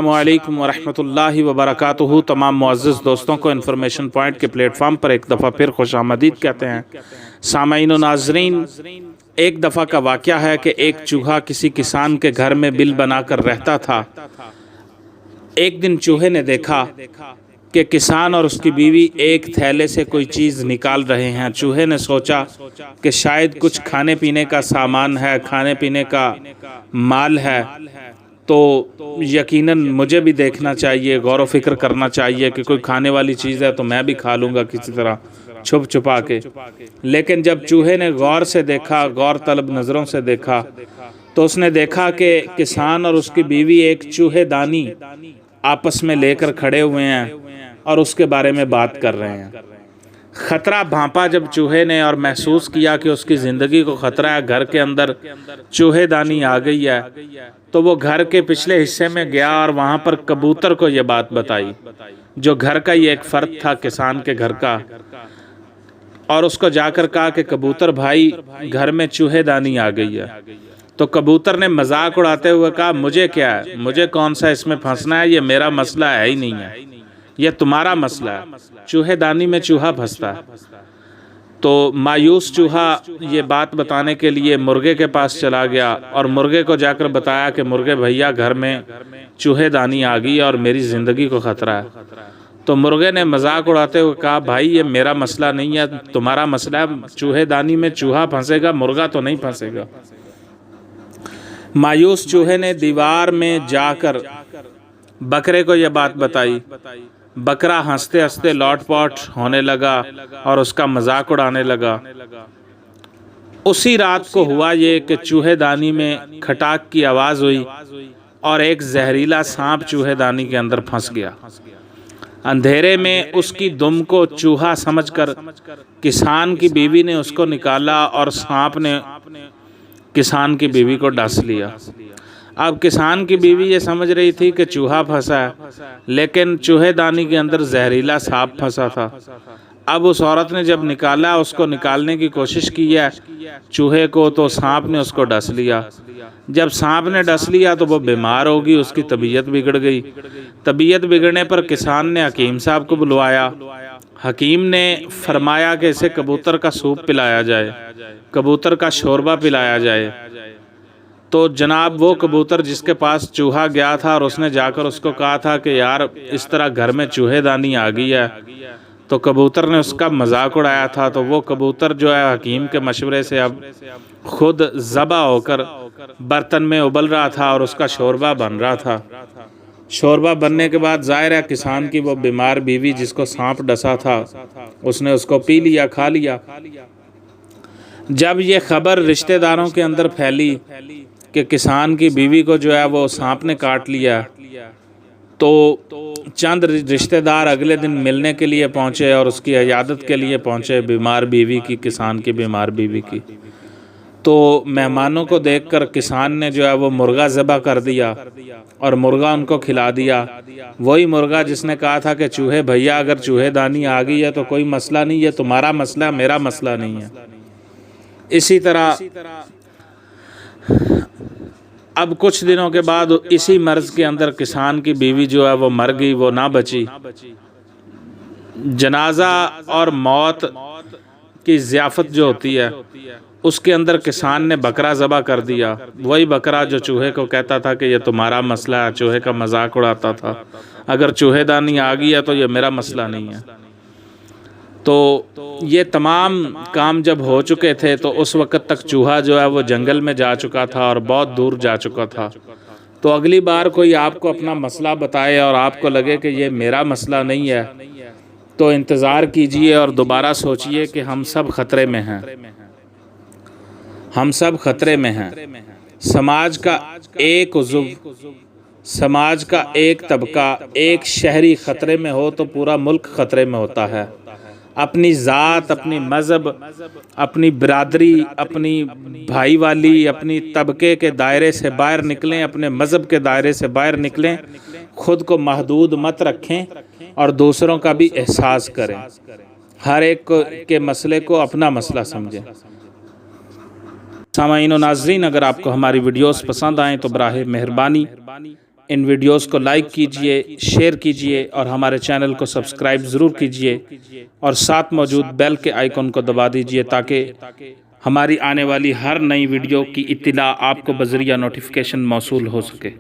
السلام علیکم ورحمۃ اللہ وبرکاتہ۔ تمام معزز دوستوں کو انفارمیشن پوائنٹ کے پلیٹ فارم پر ایک دفعہ پھر خوش آمدید کہتے ہیں۔ سامعین و ناظرین، ایک دفعہ کا واقعہ ہے کہ ایک چوہا کسی کسان کے گھر میں بل بنا کر رہتا تھا۔ ایک دن چوہے نے دیکھا کہ کسان اور اس کی بیوی ایک تھیلے سے کوئی چیز نکال رہے ہیں۔ چوہے نے سوچا کہ شاید کچھ کھانے پینے کا سامان ہے، کھانے پینے کا مال ہے، تو یقیناً مجھے بھی دیکھنا چاہیے، غور و فکر کرنا چاہیے کہ کوئی کھانے والی چیز ہے تو میں بھی کھا لوں گا کسی طرح چھپ چھپا کے۔ لیکن جب چوہے نے غور سے دیکھا، غور طلب نظروں سے دیکھا، تو اس نے دیکھا کہ کسان اور اس کی بیوی ایک چوہے دانی آپس میں لے کر کھڑے ہوئے ہیں اور اس کے بارے میں بات کر رہے ہیں۔ خطرہ بھانپا جب چوہے نے اور محسوس کیا کہ اس کی زندگی کو خطرہ ہے، گھر کے اندر چوہے دانی آ گئی ہے، تو وہ گھر کے پچھلے حصے میں گیا اور وہاں پر کبوتر کو یہ بات بتائی، جو گھر کا ہی ایک فرد تھا کسان کے گھر کا، اور اس کو جا کر کہا کہ کبوتر بھائی، گھر میں چوہے دانی آ گئی ہے۔ تو کبوتر نے مذاق اڑاتے ہوئے کہا، مجھے کیا ہے، مجھے کون سا اس میں پھنسنا ہے، یہ میرا مسئلہ ہے ہی نہیں ہے، یہ تمہارا مسئلہ ہے، چوہے دانی میں چوہا پھنستا ہے۔ تو مایوس چوہا یہ بات بتانے کے لیے مرغے کے پاس چلا گیا اور مرغے کو جا کر بتایا کہ مرغے بھیا، گھر میں چوہے دانی آ گئی اور میری زندگی کو خطرہ ہے۔ تو مرغے نے مذاق اڑاتے ہوئے کہا، بھائی یہ میرا مسئلہ نہیں ہے، تمہارا مسئلہ ہے، چوہے دانی میں چوہا پھنسے گا، مرغا تو نہیں پھنسے گا۔ مایوس چوہے نے دیوار میں جا کر بکرے کو یہ بات بتائی۔ بکرا ہنستے ہنستے لوٹ پوٹ ہونے لگا اور اس کا مذاق اڑانے لگا۔ اسی رات کو ہوا یہ کہ چوہے دانی میں کھٹاک کی آواز ہوئی اور ایک زہریلا سانپ چوہے دانی کے اندر پھنس گیا۔ اندھیرے میں اس کی دم کو چوہا سمجھ کر کسان کی بیوی نے اس کو نکالا اور سانپ نے کسان کی بیوی کو ڈس لیا۔ اب کسان کی بیوی یہ سمجھ رہی تھی کہ چوہا پھنسا ہے، لیکن چوہے دانی کے اندر زہریلا سانپ پھنسا تھا۔ اب اس عورت نے جب نکالا، اس کو نکالنے کی کوشش کی ہے چوہے کو، تو سانپ نے اس کو ڈس لیا۔ جب سانپ نے ڈس لیا تو وہ بیمار ہوگی، اس کی طبیعت بگڑ گئی۔ طبیعت بگڑنے پر کسان نے حکیم صاحب کو بلوایا۔ حکیم نے فرمایا کہ اسے کبوتر کا سوپ پلایا جائے، کبوتر کا شوربہ پلایا جائے۔ تو جناب وہ کبوتر جس کے پاس چوہا گیا تھا اور اس نے جا کر اس کو کہا تھا کہ یار اس طرح گھر میں چوہے دانی آ گئی ہے، تو کبوتر نے اس کا مذاق اڑایا تھا، تو وہ کبوتر جو ہے حکیم کے مشورے سے اب خود ذبح ہو کر برتن میں ابل رہا تھا اور اس کا شوربہ بن رہا تھا۔ شوربہ بننے کے بعد ظاہر ہے کسان کی وہ بیمار بیوی جس کو سانپ ڈسا تھا، اس نے اس کو پی لیا، کھا لیا۔ جب یہ خبر رشتہ داروں کے اندر پھیلی کہ کسان کی بیوی کو جو ہے وہ سانپ نے کاٹ لیا، تو چند رشتہ دار اگلے دن ملنے کے لیے پہنچے اور اس کی عیادت کے لیے پہنچے، بیمار بیوی کی، کسان کی بیمار بیوی کی۔ تو مہمانوں کو دیکھ کر کسان نے جو ہے وہ مرغا ذبح کر دیا اور مرغا ان کو کھلا دیا۔ وہی مرغا جس نے کہا تھا کہ چوہے بھیا اگر چوہے دانی آ گئی ہے تو کوئی مسئلہ نہیں ہے، تمہارا مسئلہ ہے، میرا مسئلہ نہیں ہے۔ اسی طرح اب کچھ دنوں کے بعد اسی مرض کے اندر کسان کی بیوی جو ہے وہ مر گئی، وہ نہ بچی۔ جنازہ اور موت کی ضیافت جو ہوتی ہے اس کے اندر کسان نے بکرا ذبح کر دیا، وہی بکرا جو چوہے کو کہتا تھا کہ یہ تمہارا مسئلہ ہے، چوہے کا مذاق اڑاتا تھا، اگر چوہے دانی آ گئی ہے تو یہ میرا مسئلہ نہیں ہے۔ تو یہ تمام کام جب ہو چکے تھے تو اس وقت تک چوہا جو ہے وہ جنگل میں جا چکا تھا اور بہت دور جا چکا تھا۔ تو اگلی بار کوئی آپ کو اپنا مسئلہ بتائے اور آپ کو لگے کہ یہ میرا مسئلہ نہیں ہے، تو انتظار کیجئے اور دوبارہ سوچئے کہ ہم سب خطرے میں ہیں، ہم سب خطرے میں ہیں۔ سماج کا ایک عضو، سماج کا ایک طبقہ، ایک شہری خطرے میں ہو تو پورا ملک خطرے میں ہوتا ہے۔ اپنی ذات، اپنی مذہب، اپنی برادری، اپنی بھائی والی، اپنی طبقے کے دائرے سے باہر نکلیں، اپنے مذہب کے دائرے سے باہر نکلیں، خود کو محدود مت رکھیں اور دوسروں کا بھی احساس کریں، ہر ایک کے مسئلے کو اپنا مسئلہ سمجھیں۔ سامعین و ناظرین، اگر آپ کو ہماری ویڈیوز پسند آئیں تو براہ مہربانی ان ویڈیوز کو لائک کیجئے، شیئر کیجئے اور ہمارے چینل کو سبسکرائب ضرور کیجئے اور ساتھ موجود بیل کے آئیکن کو دبا دیجئے تاکہ ہماری آنے والی ہر نئی ویڈیو کی اطلاع آپ کو بذریعہ نوٹیفیکیشن موصول ہو سکے۔